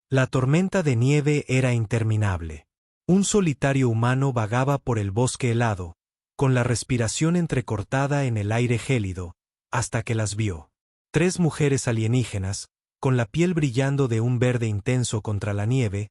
La tormenta de nieve era interminable. Un solitario humano vagaba por el bosque helado, con la respiración entrecortada en el aire gélido, hasta que las vio. 3 mujeres alienígenas, con la piel brillando de un verde intenso contra la nieve,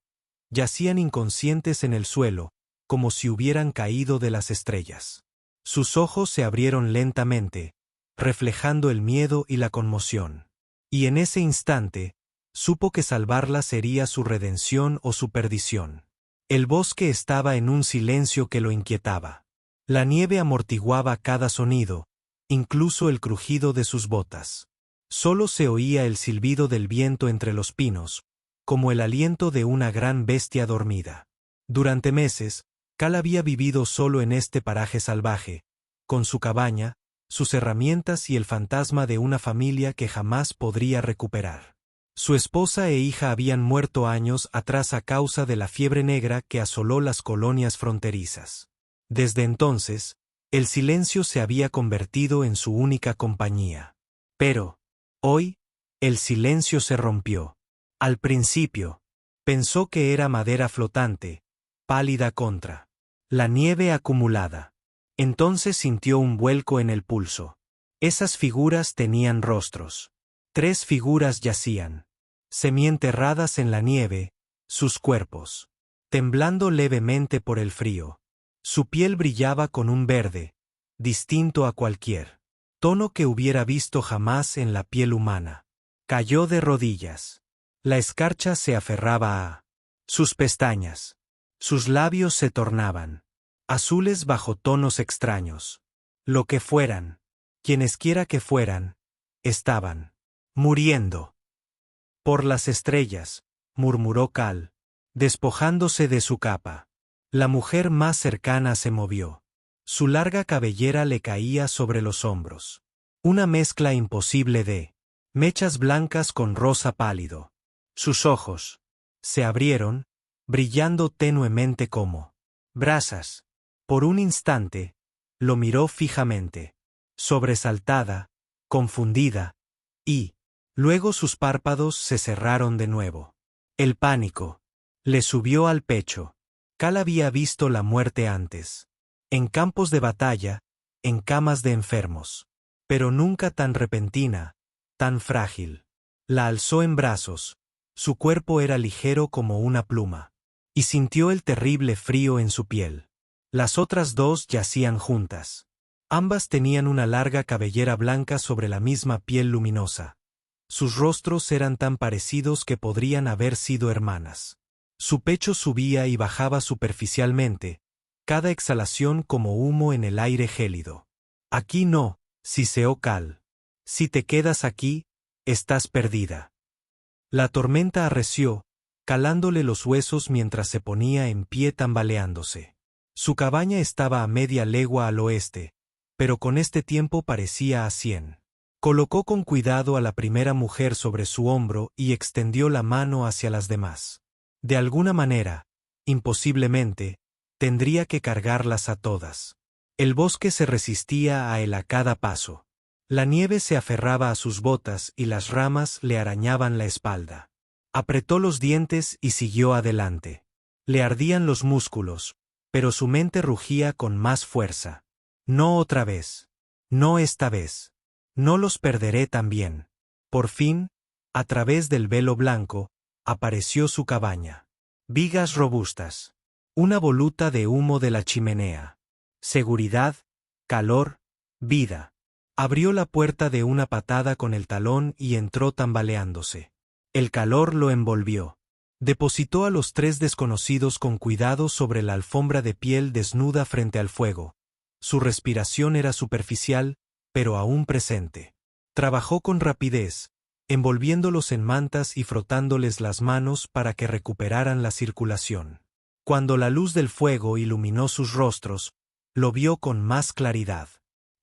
yacían inconscientes en el suelo, como si hubieran caído de las estrellas. Sus ojos se abrieron lentamente, reflejando el miedo y la conmoción. Y en ese instante, supo que salvarla sería su redención o su perdición. El bosque estaba en un silencio que lo inquietaba. La nieve amortiguaba cada sonido, incluso el crujido de sus botas. Solo se oía el silbido del viento entre los pinos, como el aliento de una gran bestia dormida. Durante meses, Cal había vivido solo en este paraje salvaje, con su cabaña, sus herramientas y el fantasma de una familia que jamás podría recuperar. Su esposa e hija habían muerto años atrás a causa de la fiebre negra que asoló las colonias fronterizas. Desde entonces, el silencio se había convertido en su única compañía. Pero, hoy, el silencio se rompió. Al principio, pensó que era madera flotante, pálida contra la nieve acumulada. Entonces sintió un vuelco en el pulso. Esas figuras tenían rostros. 3 figuras yacían, semienterradas en la nieve, sus cuerpos temblando levemente por el frío. Su piel brillaba con un verde, distinto a cualquier tono que hubiera visto jamás en la piel humana. Cayó de rodillas. La escarcha se aferraba a sus pestañas. Sus labios se tornaban azules bajo tonos extraños. Lo que fueran, quienesquiera que fueran, estaban muriendo. Por las estrellas, murmuró Cal, despojándose de su capa. La mujer más cercana se movió. Su larga cabellera le caía sobre los hombros. Una mezcla imposible de mechas blancas con rosa pálido. Sus ojos se abrieron, brillando tenuemente como brasas. Por un instante, lo miró fijamente, sobresaltada, confundida, y luego sus párpados se cerraron de nuevo. El pánico le subió al pecho. Cal había visto la muerte antes, en campos de batalla, en camas de enfermos, pero nunca tan repentina, tan frágil. La alzó en brazos, su cuerpo era ligero como una pluma, y sintió el terrible frío en su piel. Las otras 2 yacían juntas. Ambas tenían una larga cabellera blanca sobre la misma piel luminosa. Sus rostros eran tan parecidos que podrían haber sido hermanas. Su pecho subía y bajaba superficialmente, cada exhalación como humo en el aire gélido. Aquí no, siseó Cal. Si te quedas aquí, estás perdida. La tormenta arreció, calándole los huesos mientras se ponía en pie tambaleándose. Su cabaña estaba a media legua al oeste, pero con este tiempo parecía a 100. Colocó con cuidado a la primera mujer sobre su hombro y extendió la mano hacia las demás. De alguna manera, imposiblemente, tendría que cargarlas a todas. El bosque se resistía a él a cada paso. La nieve se aferraba a sus botas y las ramas le arañaban la espalda. Apretó los dientes y siguió adelante. Le ardían los músculos, pero su mente rugía con más fuerza. No otra vez. No esta vez. No los perderé también. Por fin, a través del velo blanco, apareció su cabaña. Vigas robustas. Una voluta de humo de la chimenea. Seguridad, calor, vida. Abrió la puerta de una patada con el talón y entró tambaleándose. El calor lo envolvió. Depositó a los 3 desconocidos con cuidado sobre la alfombra de piel desnuda frente al fuego. Su respiración era superficial, pero aún presente. Trabajó con rapidez, envolviéndolos en mantas y frotándoles las manos para que recuperaran la circulación. Cuando la luz del fuego iluminó sus rostros, lo vio con más claridad.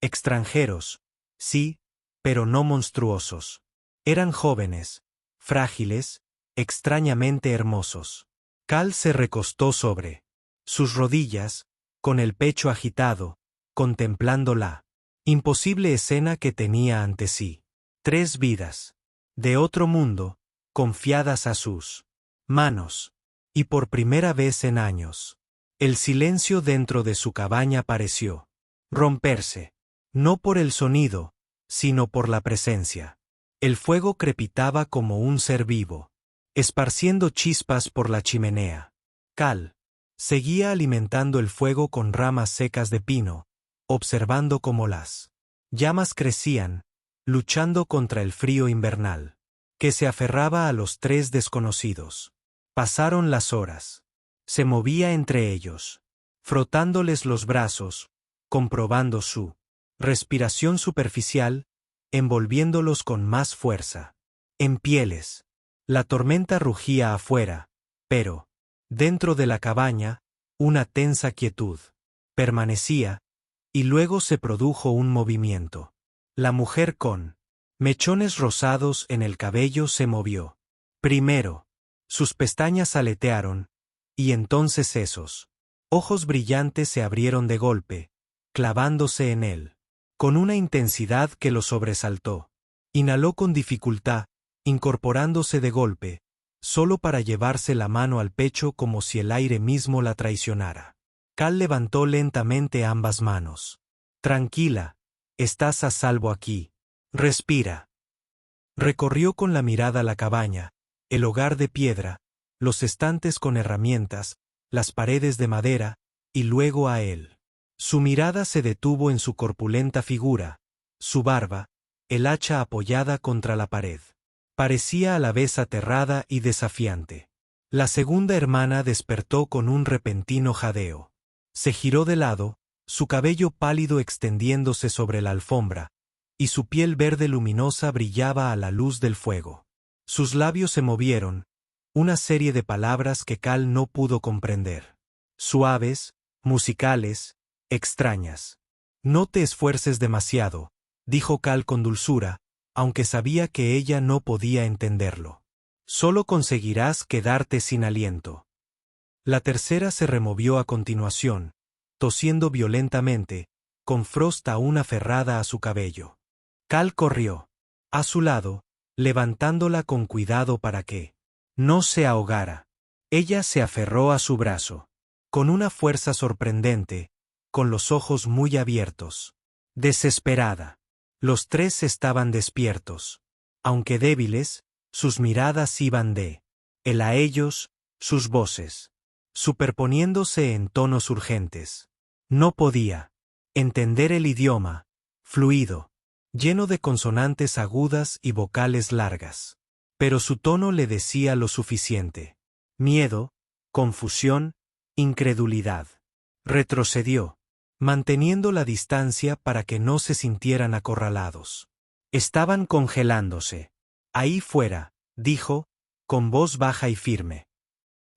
Extranjeros, sí, pero no monstruosos. Eran jóvenes, frágiles, extrañamente hermosos. Cal se recostó sobre sus rodillas, con el pecho agitado, contemplando la imposible escena que tenía ante sí. 3 vidas de otro mundo, confiadas a sus manos. Y por primera vez en años, el silencio dentro de su cabaña pareció romperse. No por el sonido, sino por la presencia. El fuego crepitaba como un ser vivo, esparciendo chispas por la chimenea. Cal seguía alimentando el fuego con ramas secas de pino, observando cómo las llamas crecían, luchando contra el frío invernal, que se aferraba a los tres desconocidos. Pasaron las horas. Se movía entre ellos, frotándoles los brazos, comprobando su respiración superficial, envolviéndolos con más fuerza. En pieles. La tormenta rugía afuera, pero, dentro de la cabaña, una tensa quietud permanecía, y luego se produjo un movimiento. La mujer con mechones rosados en el cabello se movió. Primero, sus pestañas aletearon, y entonces esos ojos brillantes se abrieron de golpe, clavándose en él, con una intensidad que lo sobresaltó. Inhaló con dificultad, incorporándose de golpe, solo para llevarse la mano al pecho como si el aire mismo la traicionara. Cal levantó lentamente ambas manos. Tranquila, estás a salvo aquí. Respira. Recorrió con la mirada la cabaña, el hogar de piedra, los estantes con herramientas, las paredes de madera, y luego a él. Su mirada se detuvo en su corpulenta figura, su barba, el hacha apoyada contra la pared. Parecía a la vez aterrada y desafiante. La segunda hermana despertó con un repentino jadeo. Se giró de lado, su cabello pálido extendiéndose sobre la alfombra, y su piel verde luminosa brillaba a la luz del fuego. Sus labios se movieron, una serie de palabras que Cal no pudo comprender. Suaves, musicales, extrañas. No te esfuerces demasiado, dijo Cal con dulzura, aunque sabía que ella no podía entenderlo. Solo conseguirás quedarte sin aliento. La tercera se removió a continuación, tosiendo violentamente, con Frost aún aferrada a su cabello. Cal corrió a su lado, levantándola con cuidado para que no se ahogara. Ella se aferró a su brazo, con una fuerza sorprendente, con los ojos muy abiertos. Desesperada. Los tres estaban despiertos. Aunque débiles, sus miradas iban de él a ellos, sus voces, superponiéndose en tonos urgentes. No podía entender el idioma, fluido, lleno de consonantes agudas y vocales largas. Pero su tono le decía lo suficiente. Miedo, confusión, incredulidad. Retrocedió, manteniendo la distancia para que no se sintieran acorralados. Estaban congelándose. Ahí fuera, dijo, con voz baja y firme.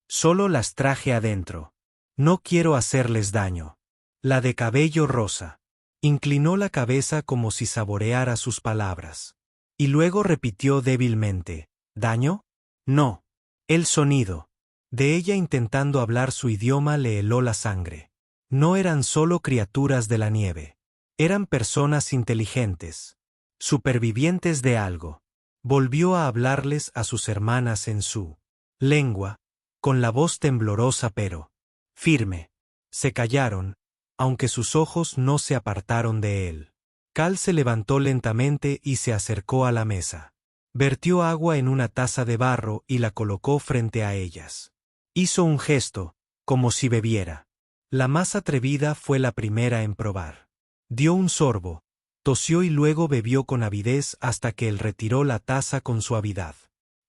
Solo las traje adentro. No quiero hacerles daño. La de cabello rosa. Inclinó la cabeza como si saboreara sus palabras. Y luego repitió débilmente, ¿daño? No. El sonido de ella intentando hablar su idioma le heló la sangre. No eran solo criaturas de la nieve. Eran personas inteligentes. Supervivientes de algo. Volvió a hablarles a sus hermanas en su lengua, con la voz temblorosa pero firme. Se callaron, aunque sus ojos no se apartaron de él. Cal se levantó lentamente y se acercó a la mesa. Vertió agua en una taza de barro y la colocó frente a ellas. Hizo un gesto, como si bebiera. La más atrevida fue la primera en probar. Dio un sorbo, tosió y luego bebió con avidez hasta que él retiró la taza con suavidad.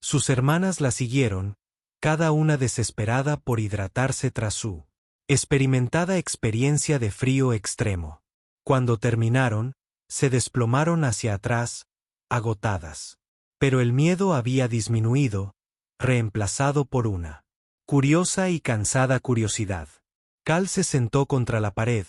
Sus hermanas la siguieron, cada una desesperada por hidratarse tras su experimentada experiencia de frío extremo. Cuando terminaron, se desplomaron hacia atrás, agotadas. Pero el miedo había disminuido, reemplazado por una curiosa y cansada curiosidad. Cal se sentó contra la pared,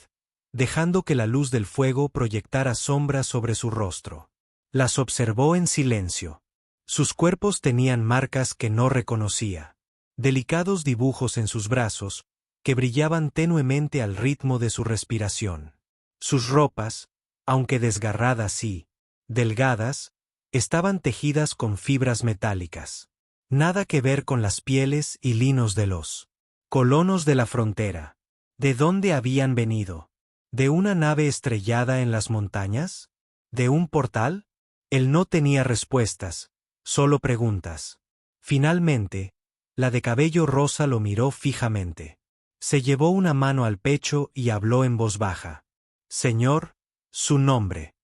dejando que la luz del fuego proyectara sombras sobre su rostro. Las observó en silencio. Sus cuerpos tenían marcas que no reconocía. Delicados dibujos en sus brazos, que brillaban tenuemente al ritmo de su respiración. Sus ropas, aunque desgarradas y delgadas, estaban tejidas con fibras metálicas. Nada que ver con las pieles y linos de los colonos de la frontera. ¿De dónde habían venido? ¿De una nave estrellada en las montañas? ¿De un portal? Él no tenía respuestas, solo preguntas. Finalmente, la de cabello rosa lo miró fijamente. Se llevó una mano al pecho y habló en voz baja. Señor, su nombre.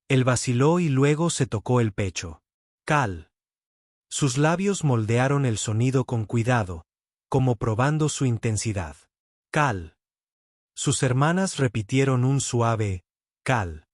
Él vaciló y luego se tocó el pecho. Cal. Sus labios moldearon el sonido con cuidado, como probando su intensidad. Cal. Sus hermanas repitieron un suave Cal.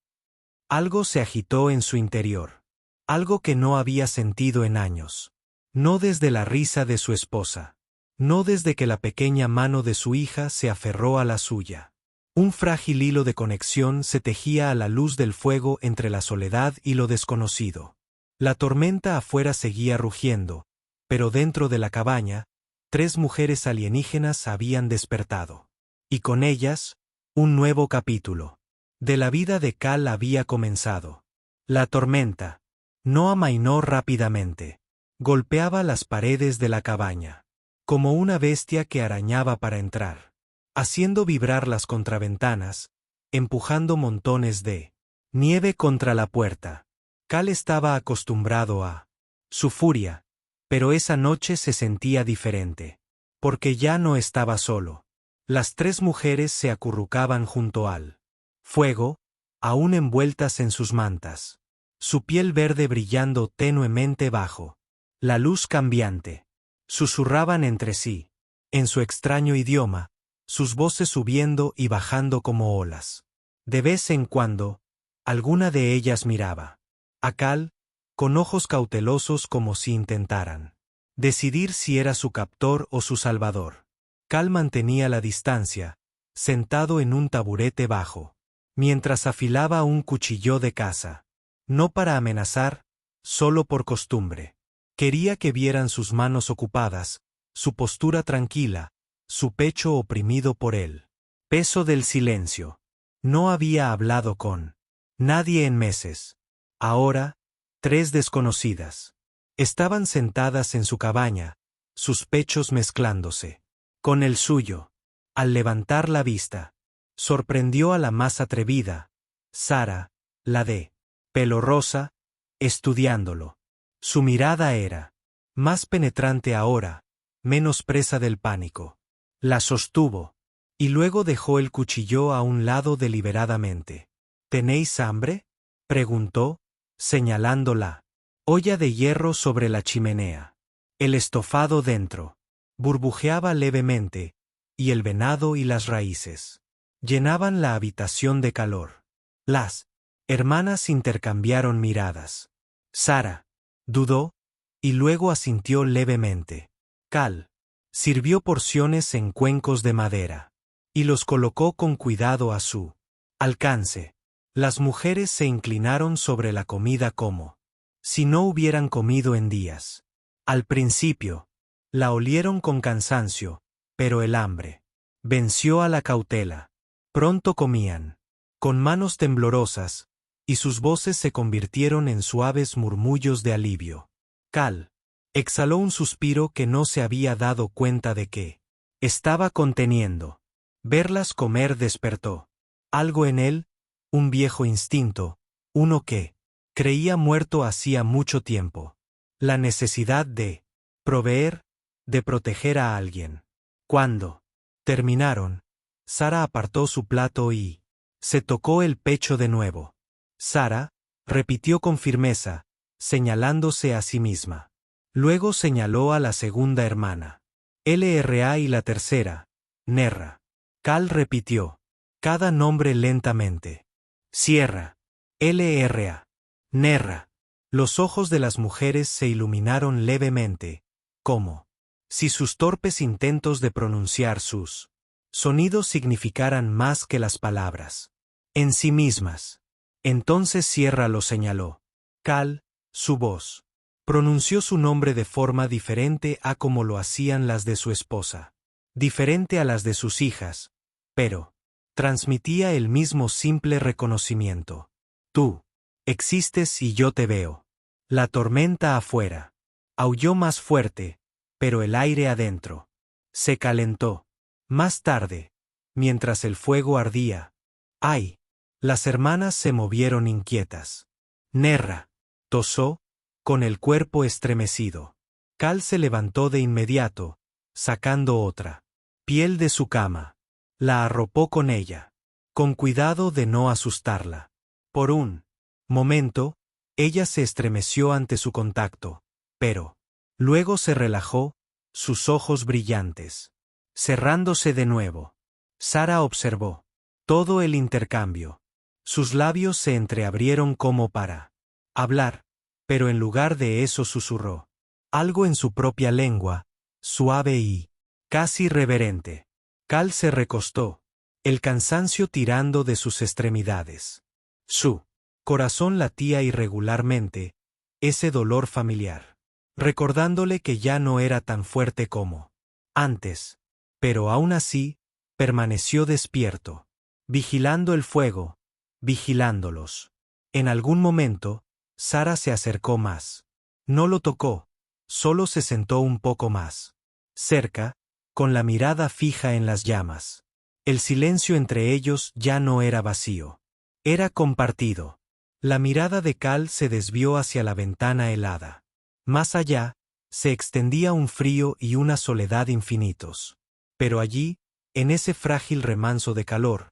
Algo se agitó en su interior. Algo que no había sentido en años. No desde la risa de su esposa. No desde que la pequeña mano de su hija se aferró a la suya. Un frágil hilo de conexión se tejía a la luz del fuego entre la soledad y lo desconocido. La tormenta afuera seguía rugiendo, pero dentro de la cabaña, 3 mujeres alienígenas habían despertado. Y con ellas, un nuevo capítulo. De la vida de Cal había comenzado. La tormenta no amainó rápidamente. Golpeaba las paredes de la cabaña, como una bestia que arañaba para entrar, haciendo vibrar las contraventanas, empujando montones de nieve contra la puerta. Cal estaba acostumbrado a su furia, pero esa noche se sentía diferente, porque ya no estaba solo. Las 3 mujeres se acurrucaban junto al fuego, aún envueltas en sus mantas, su piel verde brillando tenuemente bajo la luz cambiante. Susurraban entre sí, en su extraño idioma, sus voces subiendo y bajando como olas. De vez en cuando, alguna de ellas miraba a Cal, con ojos cautelosos como si intentaran decidir si era su captor o su salvador. Cal mantenía la distancia, sentado en un taburete bajo, mientras afilaba un cuchillo de caza. No para amenazar, solo por costumbre. Quería que vieran sus manos ocupadas, su postura tranquila, su pecho oprimido por el peso del silencio. No había hablado con nadie en meses. Ahora, 3 desconocidas estaban sentadas en su cabaña, sus pechos mezclándose con el suyo. Al levantar la vista, sorprendió a la más atrevida, Sara, la de pelo rosa, estudiándolo. Su mirada era más penetrante ahora, menos presa del pánico. La sostuvo, y luego dejó el cuchillo a un lado deliberadamente. ¿Tenéis hambre?, preguntó, señalando la olla de hierro sobre la chimenea. El estofado dentro burbujeaba levemente, y el venado y las raíces llenaban la habitación de calor. Las hermanas intercambiaron miradas. Sara dudó, y luego asintió levemente. Cal sirvió porciones en cuencos de madera, y los colocó con cuidado a su alcance. Las mujeres se inclinaron sobre la comida como si no hubieran comido en días. Al principio, la olieron con cansancio, pero el hambre venció a la cautela. Pronto comían, con manos temblorosas, y sus voces se convirtieron en suaves murmullos de alivio. Cal exhaló un suspiro que no se había dado cuenta de que estaba conteniendo. Verlas comer despertó algo en él, un viejo instinto, uno que creía muerto hacía mucho tiempo. La necesidad de proveer, de proteger a alguien. Cuando terminaron, Sara apartó su plato y se tocó el pecho de nuevo. Sara repitió con firmeza, señalándose a sí misma. Luego señaló a la segunda hermana. LRA y la tercera, Nerra. Cal repitió cada nombre lentamente. Sierra. LRA. Nerra. Los ojos de las mujeres se iluminaron levemente, como si sus torpes intentos de pronunciar sus sonidos significaran más que las palabras en sí mismas. Entonces Sierra lo señaló. Cal, su voz, pronunció su nombre de forma diferente a como lo hacían las de su esposa, diferente a las de sus hijas, pero transmitía el mismo simple reconocimiento. Tú existes y yo te veo. La tormenta afuera Aulló más fuerte, pero el aire adentro se calentó. Más tarde, mientras el fuego ardía, ¡ay! Las hermanas se movieron inquietas. Nerra tosó, con el cuerpo estremecido. Cal se levantó de inmediato, sacando otra piel de su cama. La arropó con ella, con cuidado de no asustarla. Por un momento, ella se estremeció ante su contacto, pero luego se relajó, sus ojos brillantes cerrándose de nuevo. Sara observó todo el intercambio. Sus labios se entreabrieron como para hablar, pero en lugar de eso susurró algo en su propia lengua, suave y casi reverente. Cal se recostó, el cansancio tirando de sus extremidades. Su corazón latía irregularmente, ese dolor familiar, recordándole que ya no era tan fuerte como antes, pero aún así, permaneció despierto, vigilando el fuego, vigilándolos. En algún momento, Sara se acercó más. No lo tocó, solo se sentó un poco más cerca, con la mirada fija en las llamas. El silencio entre ellos ya no era vacío. Era compartido. La mirada de Cal se desvió hacia la ventana helada. Más allá, se extendía un frío y una soledad infinitos. Pero allí, en ese frágil remanso de calor,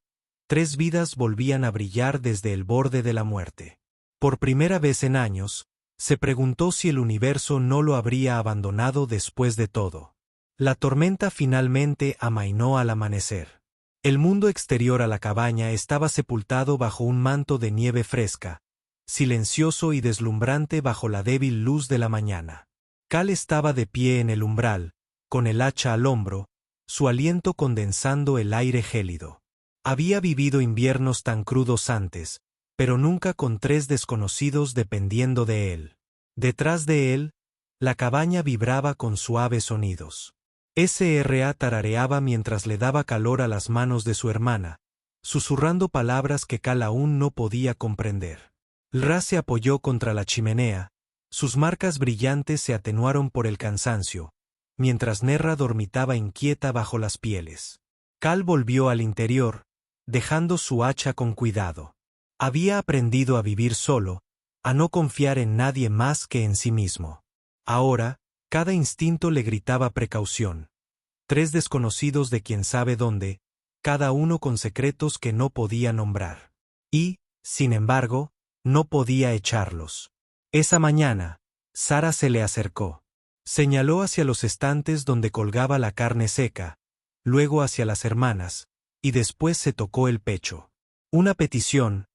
3 vidas volvían a brillar desde el borde de la muerte. Por primera vez en años, se preguntó si el universo no lo habría abandonado después de todo. La tormenta finalmente amainó al amanecer. El mundo exterior a la cabaña estaba sepultado bajo un manto de nieve fresca, silencioso y deslumbrante bajo la débil luz de la mañana. Cal estaba de pie en el umbral, con el hacha al hombro, su aliento condensando el aire gélido. Había vivido inviernos tan crudos antes, pero nunca con 3 desconocidos dependiendo de él. Detrás de él, la cabaña vibraba con suaves sonidos. S.R.A. tarareaba mientras le daba calor a las manos de su hermana, susurrando palabras que Cal aún no podía comprender. Ra se apoyó contra la chimenea, sus marcas brillantes se atenuaron por el cansancio, mientras Nerra dormitaba inquieta bajo las pieles. Cal volvió al interior, dejando su hacha con cuidado. Había aprendido a vivir solo, a no confiar en nadie más que en sí mismo. Ahora, cada instinto le gritaba precaución. 3 desconocidos de quién sabe dónde, cada uno con secretos que no podía nombrar. Y, sin embargo, no podía echarlos. Esa mañana, Sara se le acercó. Señaló hacia los estantes donde colgaba la carne seca, luego hacia las hermanas, y después se tocó el pecho. Una petición,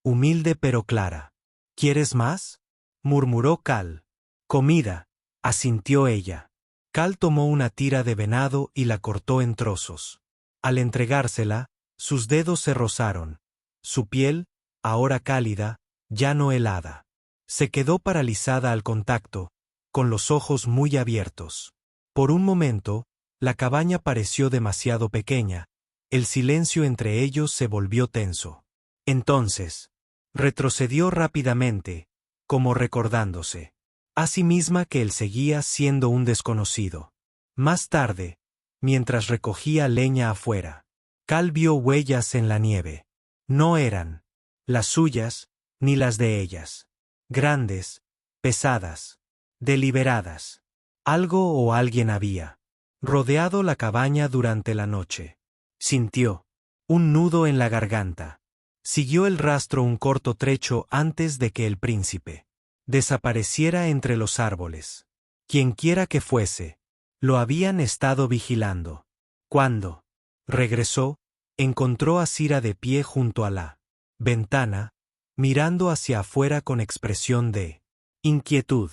humilde pero clara. ¿Quieres más?, murmuró Cal. Comida, asintió ella. Cal tomó una tira de venado y la cortó en trozos. Al entregársela, sus dedos se rozaron. Su piel, ahora cálida, ya no helada. Se quedó paralizada al contacto, con los ojos muy abiertos. Por un momento, la cabaña pareció demasiado pequeña, el silencio entre ellos se volvió tenso. Entonces, retrocedió rápidamente, como recordándose a sí misma que él seguía siendo un desconocido. Más tarde, mientras recogía leña afuera, Cal vio huellas en la nieve. No eran las suyas, ni las de ellas. Grandes, pesadas, deliberadas. Algo o alguien había rodeado la cabaña durante la noche. Sintió un nudo en la garganta. Siguió el rastro un corto trecho antes de que el príncipe desapareciera entre los árboles. Quienquiera que fuese, lo habían estado vigilando. Cuando regresó, encontró a Cira de pie junto a la ventana, mirando hacia afuera con expresión de inquietud.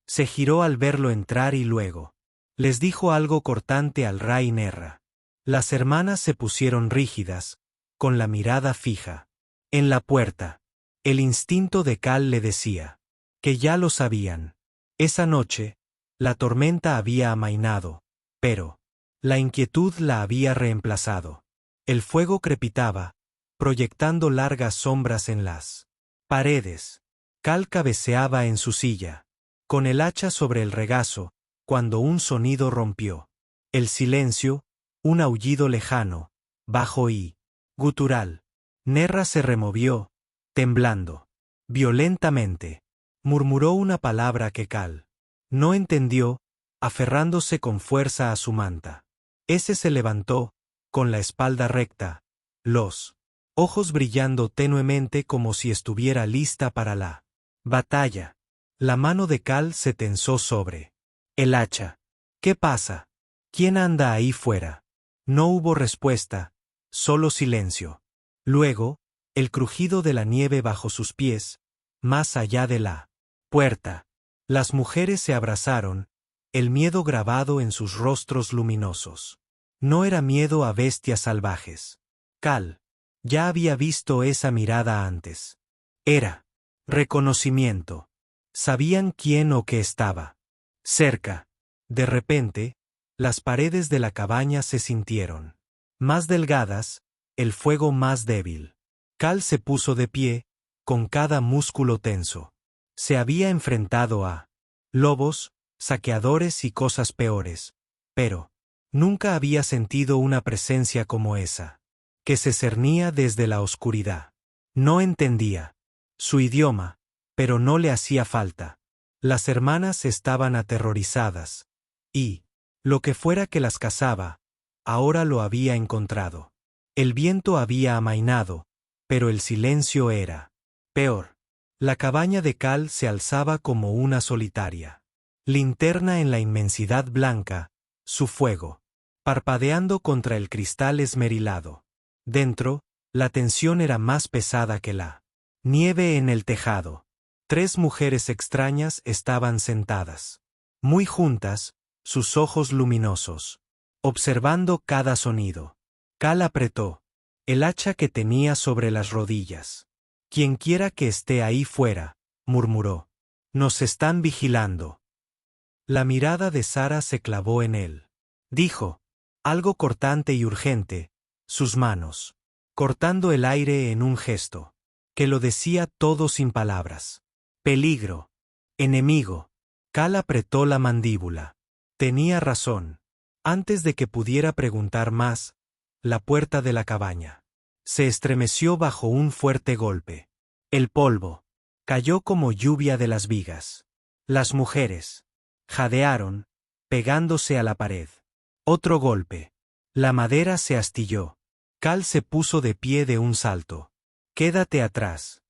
Se giró al verlo entrar y luego les dijo algo cortante al Ra y Nerra. Las hermanas se pusieron rígidas, con la mirada fija. En la puerta, el instinto de Cal le decía que ya lo sabían. Esa noche, la tormenta había amainado, pero la inquietud la había reemplazado. El fuego crepitaba, proyectando largas sombras en las paredes. Cal cabeceaba en su silla, con el hacha sobre el regazo, cuando un sonido rompió. El silencio, un aullido lejano, bajo y gutural. Nerra se removió, temblando. Violentamente. Murmuró una palabra que Cal no entendió, aferrándose con fuerza a su manta. Ese se levantó, con la espalda recta, los ojos brillando tenuemente como si estuviera lista para la batalla. La mano de Cal se tensó sobre el hacha. ¿Qué pasa? ¿Quién anda ahí fuera? No hubo respuesta, solo silencio. Luego, el crujido de la nieve bajo sus pies, más allá de la puerta. Las mujeres se abrazaron, el miedo grabado en sus rostros luminosos. No era miedo a bestias salvajes. Cal ya había visto esa mirada antes. Era reconocimiento. Sabían quién o qué estaba cerca. De repente, las paredes de la cabaña se sintieron más delgadas, el fuego más débil. Cal se puso de pie, con cada músculo tenso. Se había enfrentado a lobos, saqueadores y cosas peores, pero nunca había sentido una presencia como esa, que se cernía desde la oscuridad. No entendía su idioma, pero no le hacía falta. Las hermanas estaban aterrorizadas, y lo que fuera que las cazaba, ahora lo había encontrado. El viento había amainado, pero el silencio era peor. La cabaña de Cal se alzaba como una solitaria linterna en la inmensidad blanca, su fuego parpadeando contra el cristal esmerilado. Dentro, la tensión era más pesada que la nieve en el tejado. 3 mujeres extrañas estaban sentadas, muy juntas, sus ojos luminosos, observando cada sonido. Cal apretó el hacha que tenía sobre las rodillas. Quienquiera que esté ahí fuera, murmuró. Nos están vigilando. La mirada de Sara se clavó en él. Dijo, algo cortante y urgente, sus manos cortando el aire en un gesto que lo decía todo sin palabras. Peligro. Enemigo. Cal apretó la mandíbula. Tenía razón. Antes de que pudiera preguntar más, la puerta de la cabaña se estremeció bajo un fuerte golpe. El polvo cayó como lluvia de las vigas. Las mujeres jadearon, pegándose a la pared. Otro golpe. La madera se astilló. Cal se puso de pie de un salto. Quédate atrás.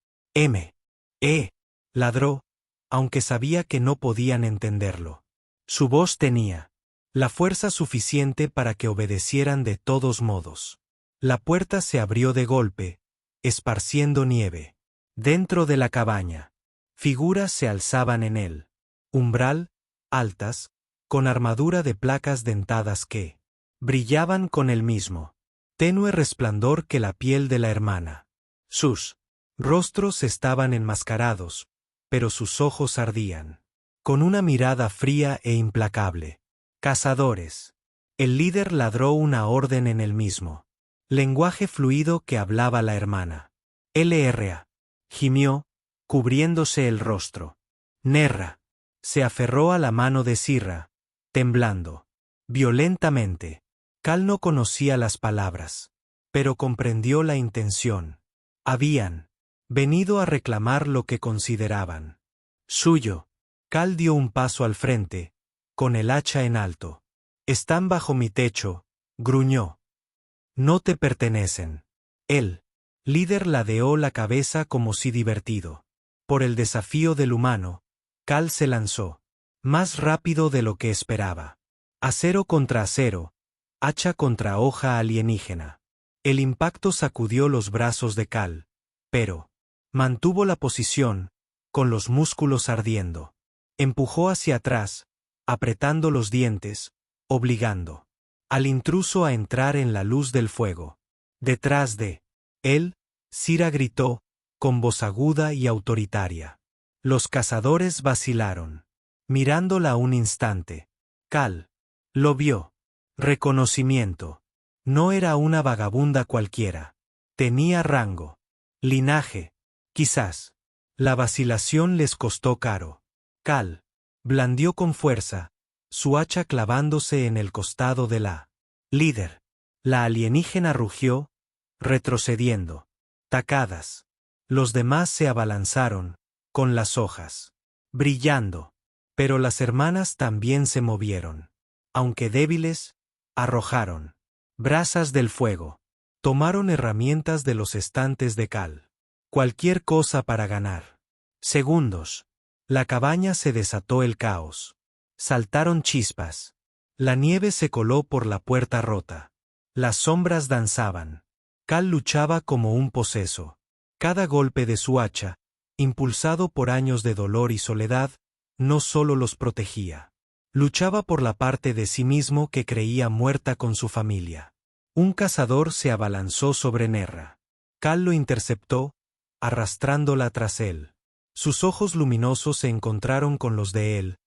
Ladró, aunque sabía que no podían entenderlo. Su voz tenía la fuerza suficiente para que obedecieran de todos modos. La puerta se abrió de golpe, esparciendo nieve. Dentro de la cabaña, figuras se alzaban en el umbral, altas, con armadura de placas dentadas que brillaban con el mismo tenue resplandor que la piel de la hermana. Sus rostros estaban enmascarados, pero sus ojos ardían, con una mirada fría e implacable. Cazadores. El líder ladró una orden en el mismo lenguaje fluido que hablaba la hermana. LRA. Gimió, cubriéndose el rostro. Nerra. Se aferró a la mano de Sirra, temblando violentamente. Cal no conocía las palabras, pero comprendió la intención. Habían venido a reclamar lo que consideraban suyo. Cal dio un paso al frente, con el hacha en alto. Están bajo mi techo, gruñó. No te pertenecen. El líder ladeó la cabeza como si divertido. Por el desafío del humano, Cal se lanzó, más rápido de lo que esperaba. Acero contra acero, hacha contra hoja alienígena. El impacto sacudió los brazos de Cal, pero mantuvo la posición, con los músculos ardiendo. Empujó hacia atrás, apretando los dientes, obligando al intruso a entrar en la luz del fuego. Detrás de él, Sira gritó, con voz aguda y autoritaria. Los cazadores vacilaron, mirándola un instante. Cal lo vio. Reconocimiento. No era una vagabunda cualquiera. Tenía rango. Linaje. Quizás. La vacilación les costó caro. Cal Blandió con fuerza, su hacha clavándose en el costado de la líder. La alienígena rugió, retrocediendo. Tacadas. Los demás se abalanzaron, con las hojas brillando. Pero las hermanas también se movieron. Aunque débiles, arrojaron brasas del fuego. Tomaron herramientas de los estantes de cal. Cualquier cosa para ganar. Segundos. La cabaña se desató el caos. Saltaron chispas. La nieve se coló por la puerta rota. Las sombras danzaban. Cal luchaba como un poseso. Cada golpe de su hacha, impulsado por años de dolor y soledad, no solo los protegía. Luchaba por la parte de sí mismo que creía muerta con su familia. Un cazador se abalanzó sobre Nerra. Cal lo interceptó, arrastrándola tras él. Sus ojos luminosos se encontraron con los de él,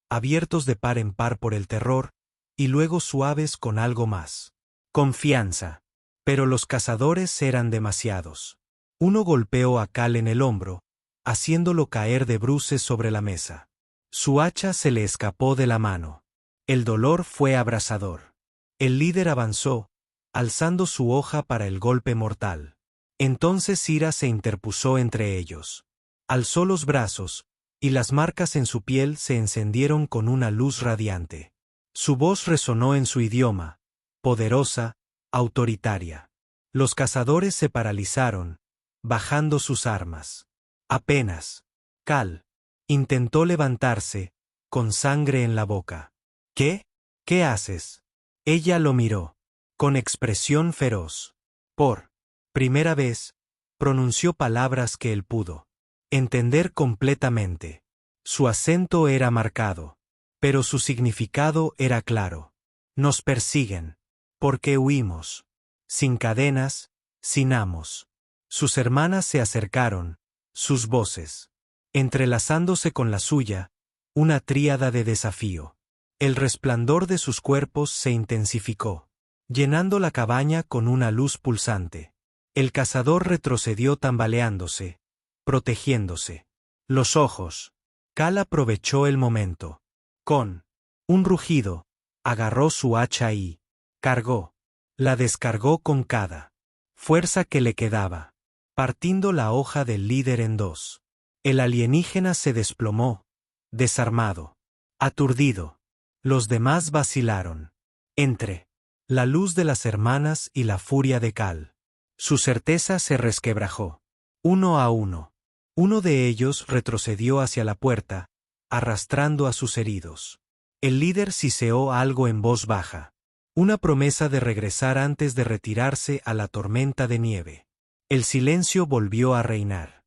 abiertos de par en par por el terror, y luego suaves con algo más. Confianza. Pero los cazadores eran demasiados. Uno golpeó a Cal en el hombro, haciéndolo caer de bruces sobre la mesa. Su hacha se le escapó de la mano. El dolor fue abrasador. El líder avanzó, alzando su hoja para el golpe mortal. Entonces Sira se interpuso entre ellos. Alzó los brazos, y las marcas en su piel se encendieron con una luz radiante. Su voz resonó en su idioma, poderosa, autoritaria. Los cazadores se paralizaron, bajando sus armas. Apenas. Cal intentó levantarse, con sangre en la boca. ¿Qué? ¿Qué haces? Ella lo miró, con expresión feroz. Por primera vez, pronunció palabras que él pudo entender completamente. Su acento era marcado, pero su significado era claro. Nos persiguen. ¿Por qué huimos? Sin cadenas, sin amos. Sus hermanas se acercaron, sus voces entrelazándose con la suya, una tríada de desafío. El resplandor de sus cuerpos se intensificó, llenando la cabaña con una luz pulsante. El cazador retrocedió tambaleándose, protegiéndose. Los ojos. Cal aprovechó el momento. Con un rugido, agarró su hacha y cargó. La descargó con cada fuerza que le quedaba, partiendo la hoja del líder en dos. El alienígena se desplomó, desarmado, aturdido. Los demás vacilaron. Entre la luz de las hermanas y la furia de Cal, su certeza se resquebrajó. Uno a uno. Uno de ellos retrocedió hacia la puerta, arrastrando a sus heridos. El líder siseó algo en voz baja. Una promesa de regresar antes de retirarse a la tormenta de nieve. El silencio volvió a reinar.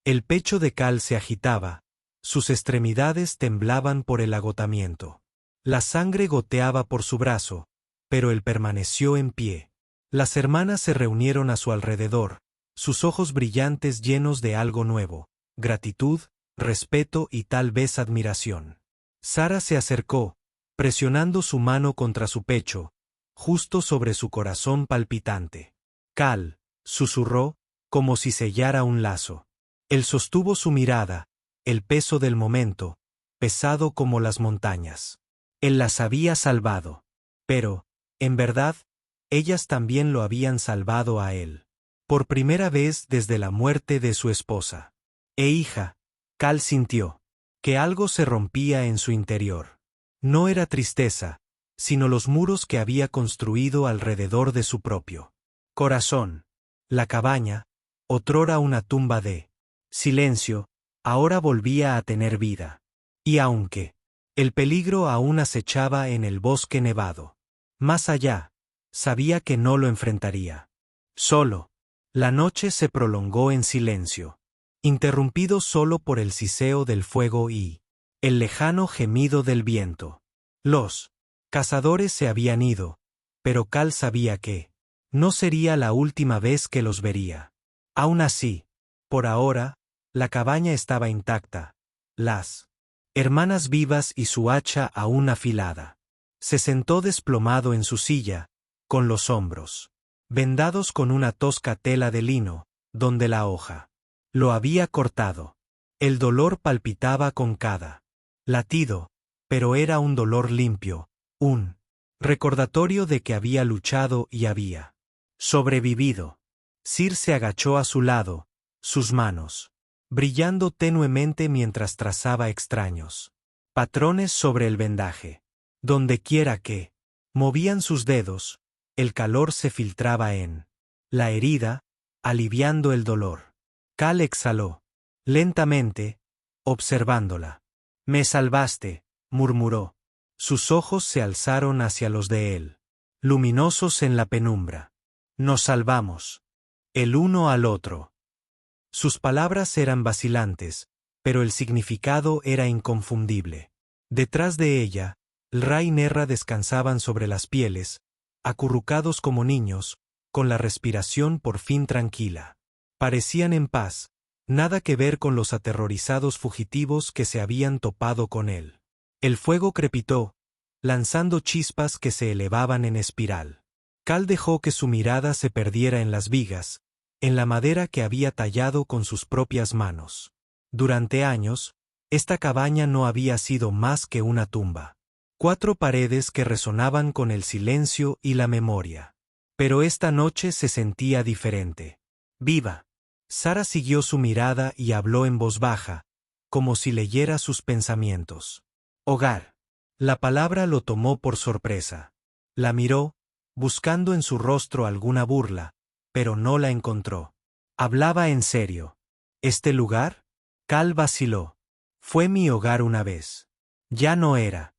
El pecho de Cal se agitaba, sus extremidades temblaban por el agotamiento. La sangre goteaba por su brazo, pero él permaneció en pie. Las hermanas se reunieron a su alrededor, sus ojos brillantes llenos de algo nuevo, gratitud, respeto y tal vez admiración. Sara se acercó, presionando su mano contra su pecho, justo sobre su corazón palpitante. Cal, susurró, como si sellara un lazo. Él sostuvo su mirada, el peso del momento, pesado como las montañas. Él las había salvado. Pero, en verdad, ellas también lo habían salvado a él. Por primera vez desde la muerte de su esposa. Hija, Cal sintió que algo se rompía en su interior. No era tristeza, sino los muros que había construido alrededor de su propio corazón. La cabaña, otrora una tumba de silencio, ahora volvía a tener vida. Y aunque el peligro aún acechaba en el bosque nevado, más allá, sabía que no lo enfrentaría. Solo. La noche se prolongó en silencio, interrumpido solo por el siseo del fuego y el lejano gemido del viento. Los cazadores se habían ido, pero Cal sabía que no sería la última vez que los vería. Aún así, por ahora, la cabaña estaba intacta, las hermanas vivas y su hacha aún afilada. Se sentó desplomado en su silla, con los hombros vendados con una tosca tela de lino, donde la hoja lo había cortado. El dolor palpitaba con cada latido, pero era un dolor limpio, un recordatorio de que había luchado y había sobrevivido. Sir se agachó a su lado, sus manos brillando tenuemente mientras trazaba extraños patrones sobre el vendaje. Donde quiera que movían sus dedos, el calor se filtraba en la herida, aliviando el dolor. Cal exhaló lentamente, observándola. «Me salvaste», murmuró. Sus ojos se alzaron hacia los de él, luminosos en la penumbra. «Nos salvamos. El uno al otro». Sus palabras eran vacilantes, pero el significado era inconfundible. Detrás de ella, Ra y Nerra descansaban sobre las pieles, acurrucados como niños, con la respiración por fin tranquila. Parecían en paz, nada que ver con los aterrorizados fugitivos que se habían topado con él. El fuego crepitó, lanzando chispas que se elevaban en espiral. Cal dejó que su mirada se perdiera en las vigas, en la madera que había tallado con sus propias manos. Durante años, esta cabaña no había sido más que una tumba. 4 paredes que resonaban con el silencio y la memoria. Pero esta noche se sentía diferente. Viva. Sara siguió su mirada y habló en voz baja, como si leyera sus pensamientos. Hogar. La palabra lo tomó por sorpresa. La miró, buscando en su rostro alguna burla, pero no la encontró. Hablaba en serio. ¿Este lugar? Cal vaciló. Fue mi hogar una vez. Ya no era.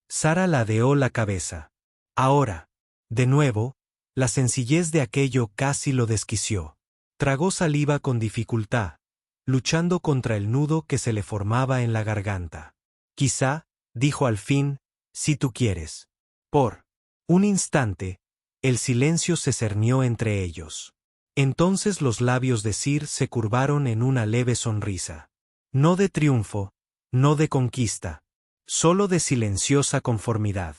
Sara ladeó la cabeza. Ahora. De nuevo, la sencillez de aquello casi lo desquició. Tragó saliva con dificultad, luchando contra el nudo que se le formaba en la garganta. Quizá, dijo al fin, si tú quieres. Por un instante, el silencio se cernió entre ellos. Entonces los labios de Sir se curvaron en una leve sonrisa. No de triunfo, no de conquista, solo de silenciosa conformidad.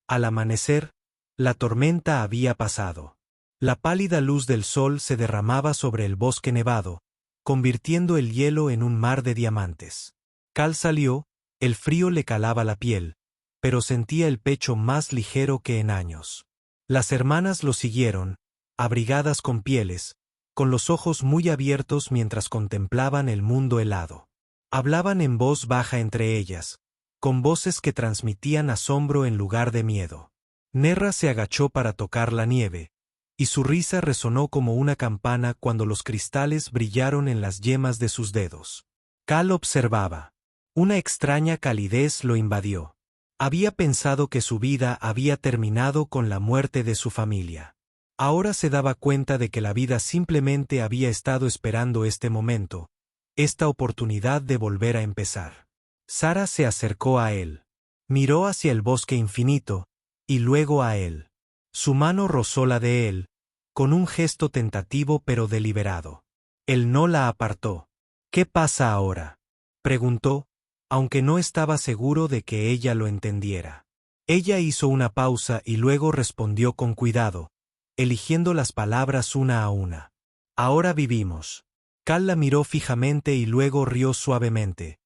Al amanecer, la tormenta había pasado. La pálida luz del sol se derramaba sobre el bosque nevado, convirtiendo el hielo en un mar de diamantes. Cal salió, el frío le calaba la piel, pero sentía el pecho más ligero que en años. Las hermanas lo siguieron, abrigadas con pieles, con los ojos muy abiertos mientras contemplaban el mundo helado. Hablaban en voz baja entre ellas, con voces que transmitían asombro en lugar de miedo. Nerra se agachó para tocar la nieve, y su risa resonó como una campana cuando los cristales brillaron en las yemas de sus dedos. Cal observaba. Una extraña calidez lo invadió. Había pensado que su vida había terminado con la muerte de su familia. Ahora se daba cuenta de que la vida simplemente había estado esperando este momento, esta oportunidad de volver a empezar. Sara se acercó a él. Miró hacia el bosque infinito, y luego a él. Su mano rozó la de él, con un gesto tentativo pero deliberado. Él no la apartó. ¿Qué pasa ahora?, preguntó, aunque no estaba seguro de que ella lo entendiera. Ella hizo una pausa y luego respondió con cuidado, eligiendo las palabras una a una. Ahora vivimos. Cal la miró fijamente y luego rió suavemente.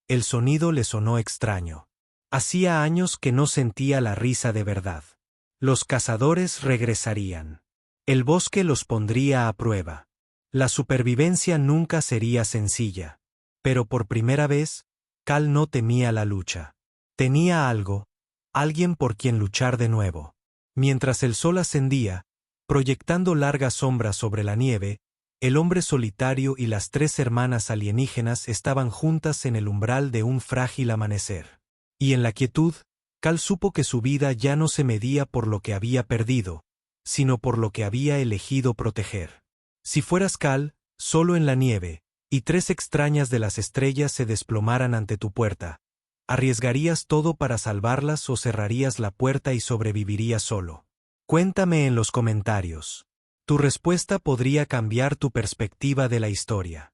El sonido le sonó extraño. Hacía años que no sentía la risa de verdad. Los cazadores regresarían. El bosque los pondría a prueba. La supervivencia nunca sería sencilla. Pero por primera vez, Cal no temía la lucha. Tenía algo, alguien por quien luchar de nuevo. Mientras el sol ascendía, proyectando largas sombras sobre la nieve, el hombre solitario y las 3 hermanas alienígenas estaban juntas en el umbral de un frágil amanecer. Y en la quietud, Cal supo que su vida ya no se medía por lo que había perdido, sino por lo que había elegido proteger. Si fueras Cal, solo en la nieve, y 3 extrañas de las estrellas se desplomaran ante tu puerta, ¿arriesgarías todo para salvarlas o cerrarías la puerta y sobrevivirías solo? Cuéntame en los comentarios. Tu respuesta podría cambiar tu perspectiva de la historia.